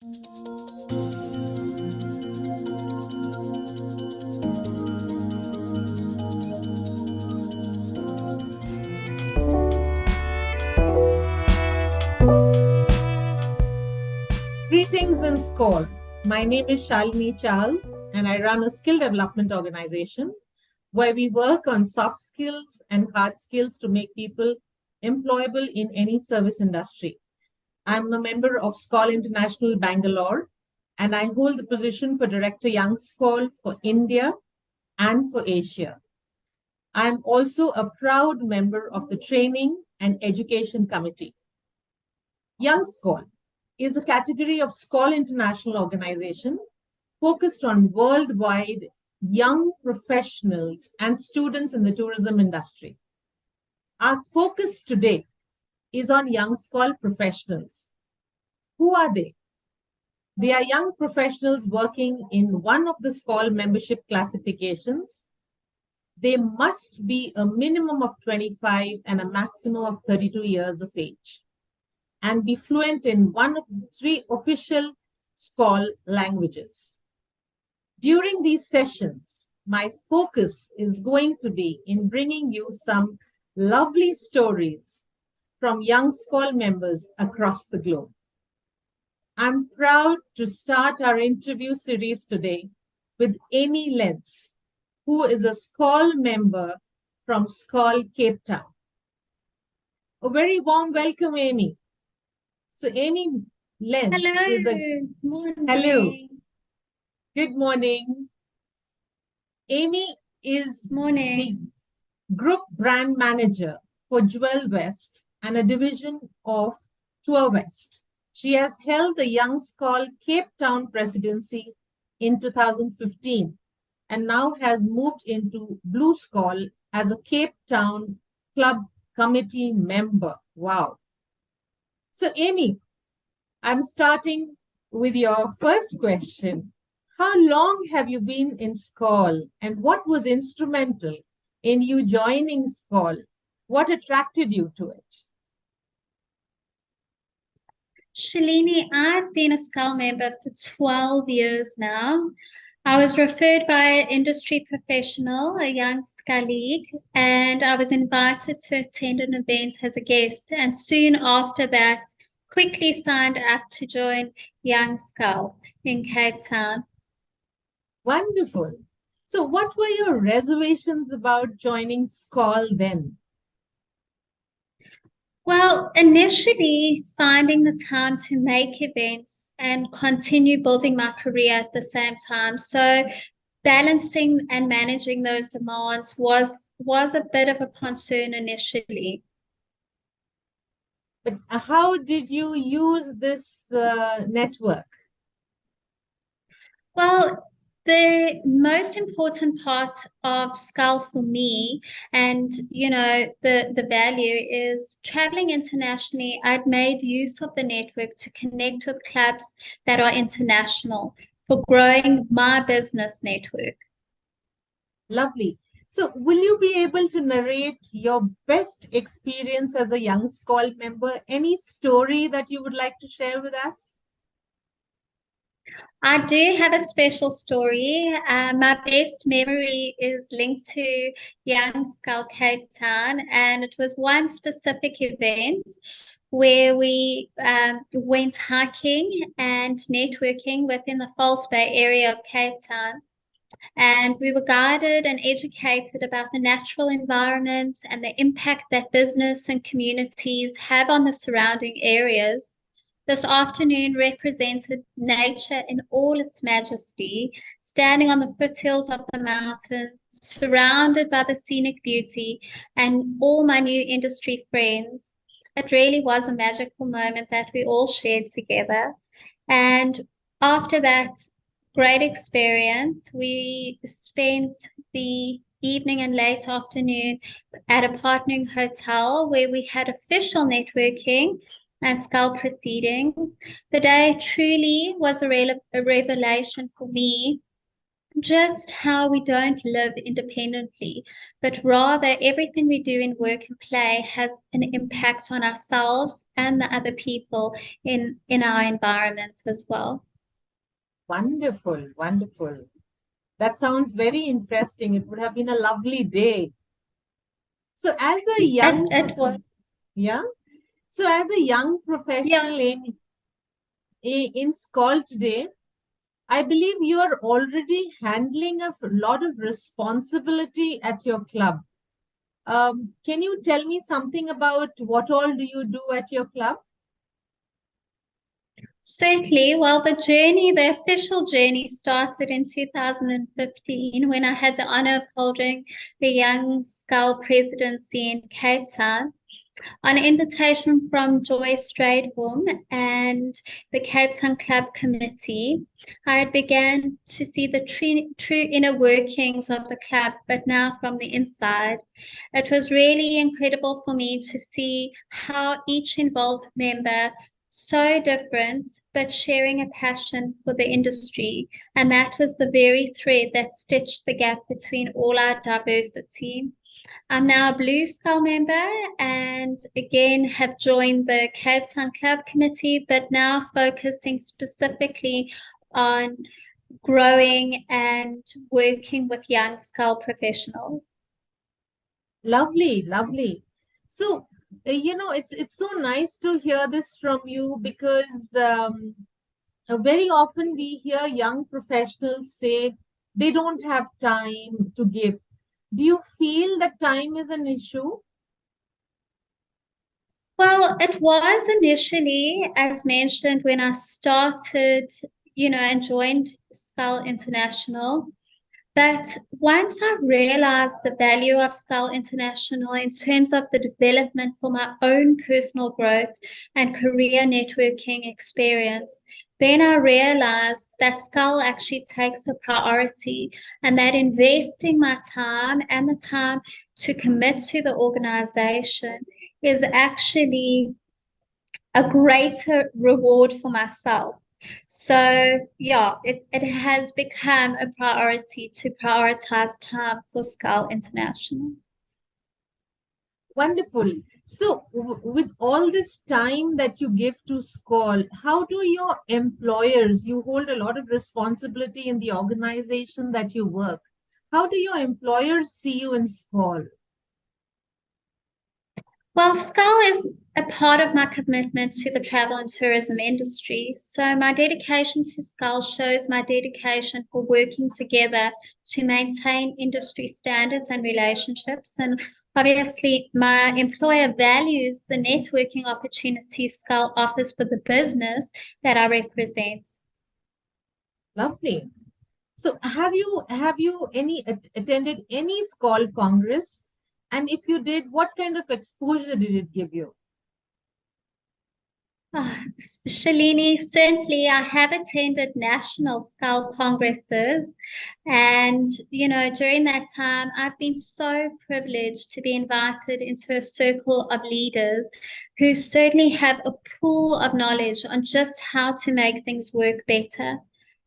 Greetings and Skål. My name is Shalini Charles, and I run a skill development organization where we work on soft skills and hard skills to make people employable in any service industry. I'm a member of Skål International Bangalore, and I hold the position for Director Young Skål for India and for Asia. I'm also a proud member of the Training and Education Committee. Young Skål is a category of Skål International organization focused on worldwide young professionals and students in the tourism industry. Our focus today is on Young Skål professionals. Who are they? They are young professionals working in one of the Skål membership classifications. They must be a minimum of 25 and a maximum of 32 years of age, and be fluent in one of the 3 official Skål languages. During these sessions, my focus is going to be in bringing you some lovely stories from Young Skål members across the globe. I'm proud to start our interview series today with Aimee Lentz, who is a Skål member from Skål Cape Town. A very warm welcome, Aimee. So Aimee Lentz is a Morning. hello. Good morning. Aimee is Morning. the group brand manager for Jewel West and a division of Tour West. She has held the Young Skål Cape Town presidency in 2015 and now has moved into Blue Skål as a Cape Town Club committee member. Wow. So Aimee, I'm starting with your first question. How long have you been in Skål, and what was instrumental in you joining Skål? What attracted you to it? Shalini, I've been a Skål member for 12 years now. I was referred by an industry professional, a young colleague, and I was invited to attend an event as a guest. And soon after that, quickly signed up to join Young Skål in Cape Town. Wonderful. So what were your reservations about joining Skål then? Well, initially finding the time to make events and continue building my career at the same time. So balancing and managing those demands was a bit of a concern initially. But how did you use this network? Well, the most important part of Skål for me, and the value is traveling internationally. I'd made use of the network to connect with clubs that are international for growing my business network. Lovely. So will you be able to narrate your best experience as a Young Skål member? Any story that you would like to share with us? I do have a special story. My best memory is linked to Young Skål Cape Town, and it was one specific event where we went hiking and networking within the False Bay area of Cape Town. And we were guided and educated about the natural environment and the impact that business and communities have on the surrounding areas. This afternoon represented nature in all its majesty, standing on the foothills of the mountains, surrounded by the scenic beauty and all my new industry friends. It really was a magical moment that we all shared together. And after that great experience, we spent the evening and late afternoon at a partnering hotel where we had official networking and Skål proceedings. The day truly was a revelation for me just how we don't live independently, but rather everything we do in work and play has an impact on ourselves and the other people in our environment as well. Wonderful, wonderful. That sounds very interesting. It would have been a lovely day. So as a young, It was, yeah. So as a young yeah. professional in Skål today, I believe you are already handling a lot of responsibility at your club. Can you tell me something about what all do you do at your club? Certainly. Well, the official journey started in 2015 when I had the honor of holding the Young Skål presidency in Cape Town. On invitation from Joy Stradholm and the Cape Town Club Committee, I began to see the true inner workings of the club, but now from the inside. It was really incredible for me to see how each involved member, so different, but sharing a passion for the industry. And that was the very thread that stitched the gap between all our diversity. I'm now a Blue Skål member and again have joined the Cape Town Club Committee, but now focusing specifically on growing and working with young Skål professionals. Lovely, lovely. So, it's so nice to hear this from you because very often we hear young professionals say they don't have time to give. Do you feel that time is an issue? Well, it was initially, as mentioned, when I started, and joined Skål International. But once I realized the value of Skål International in terms of the development for my own personal growth and career networking experience, then I realized that Skål actually takes a priority and that investing my time and the time to commit to the organization is actually a greater reward for myself. So yeah, it has become a priority to prioritize time for Skål International. Wonderful. So, with all this time that you give to Skål, how do your employers, you hold a lot of responsibility in the organization that you work. How do your employers see you in Skål? Well, Skål is a part of my commitment to the travel and tourism industry. So my dedication to Skål shows my dedication for working together to maintain industry standards and relationships. And obviously, my employer values the networking opportunities Skål offers for the business that I represent. Lovely. So, have you attended any Skål Congress? And if you did, what kind of exposure did it give you? Shalini, certainly I have attended national Skål congresses. And, during that time, I've been so privileged to be invited into a circle of leaders who certainly have a pool of knowledge on just how to make things work better,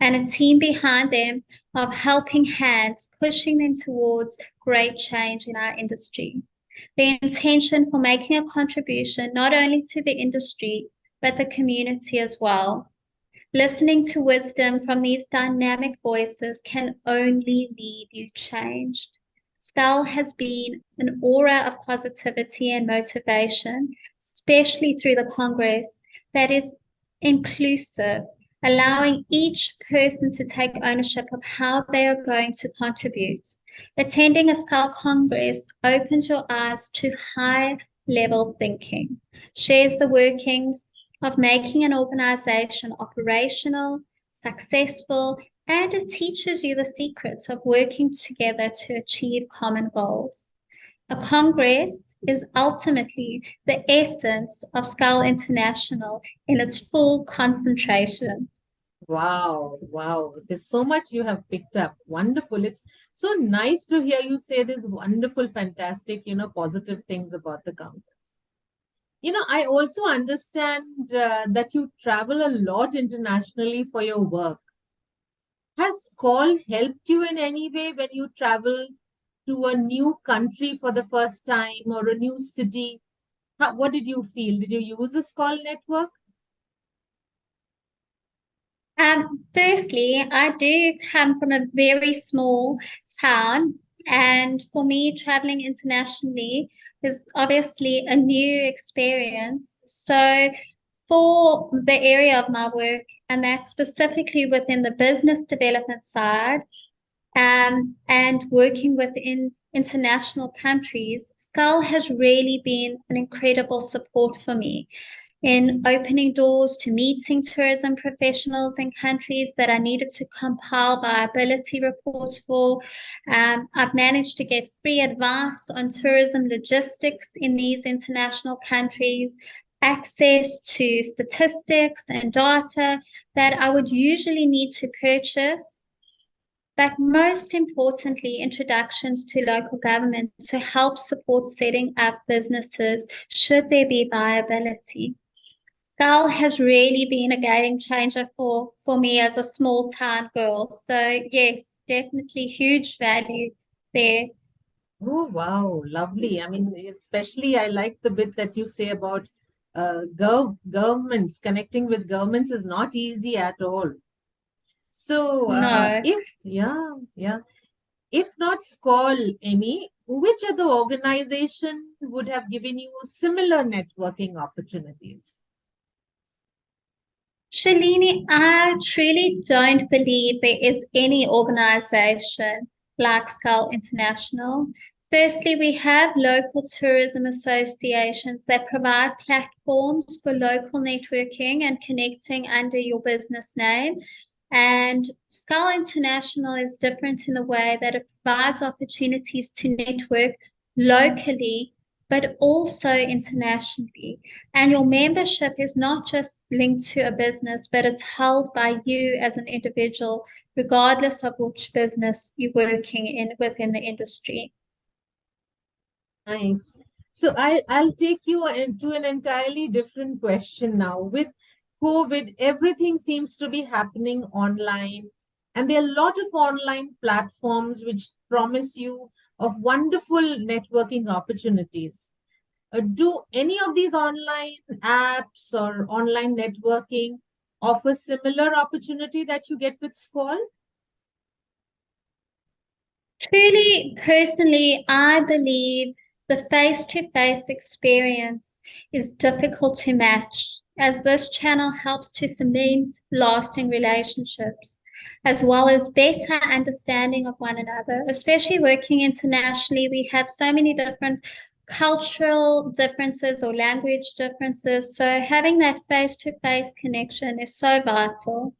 and a team behind them of helping hands, pushing them towards great change in our industry. The intention for making a contribution not only to the industry, but the community as well. Listening to wisdom from these dynamic voices can only leave you changed. Skål has been an aura of positivity and motivation, especially through the Congress, that is inclusive, allowing each person to take ownership of how they are going to contribute. Attending a Skål Congress opens your eyes to high level thinking, shares the workings of making an organization operational, successful, and it teaches you the secrets of working together to achieve common goals. A congress is ultimately the essence of Skål International in its full concentration. Wow, wow. There's so much you have picked up. Wonderful. It's so nice to hear you say these wonderful, fantastic, positive things about the Congress. I also understand that you travel a lot internationally for your work. Has Skål helped you in any way when you travel to a new country for the first time or a new city? What did you feel? Did you use a Skål network? Firstly, I do come from a very small town, and for me, traveling internationally is obviously a new experience. So, for the area of my work, and that's specifically within the business development side, and working within international countries, Skål has really been an incredible support for me in opening doors to meeting tourism professionals in countries that I needed to compile viability reports for. I've managed to get free advice on tourism logistics in these international countries, access to statistics and data that I would usually need to purchase, but most importantly, introductions to local government to help support setting up businesses should there be viability. Skål has really been a game changer for me as a small town girl. So yes, definitely huge value there. Oh, wow, lovely. I mean, especially I like the bit that you say about governments. Connecting with governments is not easy at all. So, No. if not Skål, Aimee, which other organization would have given you similar networking opportunities? Shalini, I truly don't believe there is any organization like Skål International. Firstly, we have local tourism associations that provide platforms for local networking and connecting under your business name. And Skål International is different in the way that it provides opportunities to network locally, but also internationally. And your membership is not just linked to a business, but it's held by you as an individual, regardless of which business you're working in within the industry. Nice. So I'll take you into an entirely different question now. With COVID, everything seems to be happening online, and there are a lot of online platforms which promise you of wonderful networking opportunities. Do any of these online apps or online networking offer similar opportunity that you get with Skål? Truly, personally, I believe the face-to-face experience is difficult to match, as this channel helps to cement lasting relationships, as well as better understanding of one another. Especially working internationally, we have so many different cultural differences or language differences. So having that face-to-face connection is so vital.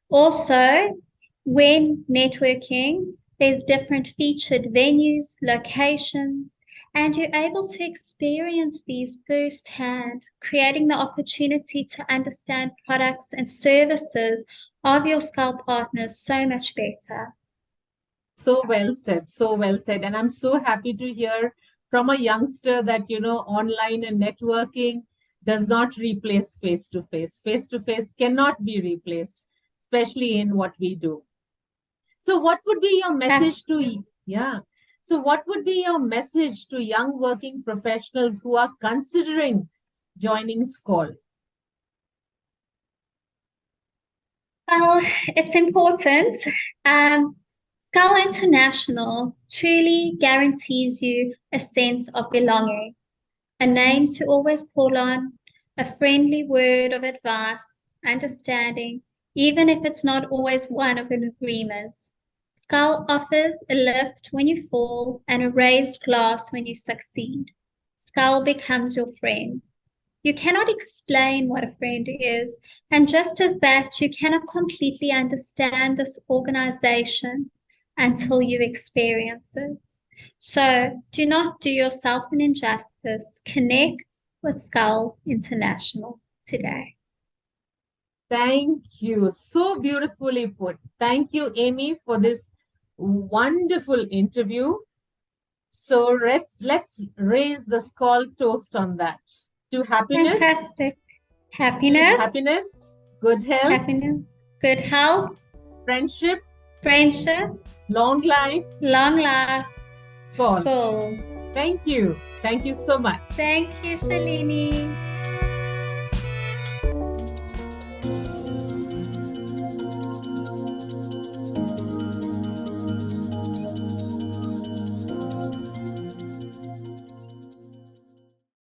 Also, when networking, there's different featured venues, locations, and you're able to experience these firsthand, creating the opportunity to understand products and services of your Skål partners so much better. So well said, so well said. And I'm so happy to hear from a youngster that, online and networking does not replace face to face. Face to face cannot be replaced, especially in what we do. So what would be your message to, yeah. So what would be your message to young working professionals who are considering joining Skål? Well, it's important. Skål International truly guarantees you a sense of belonging, a name to always call on, a friendly word of advice, understanding, even if it's not always one of an agreement. Skål offers a lift when you fall and a raised glass when you succeed. Skål becomes your friend. You cannot explain what a friend is, and just as that, you cannot completely understand this organization until you experience it. So do not do yourself an injustice. Connect with Skål International today. Thank you. So beautifully put. Thank you, Aimee, for this wonderful interview. So let's raise the Skål toast on that. To happiness. Fantastic. Happiness. Happiness. Good health. Happiness. Good health. Friendship, friendship, long life, long life, Skål. Skål. Thank you. Thank you so much. Thank you, Shalini.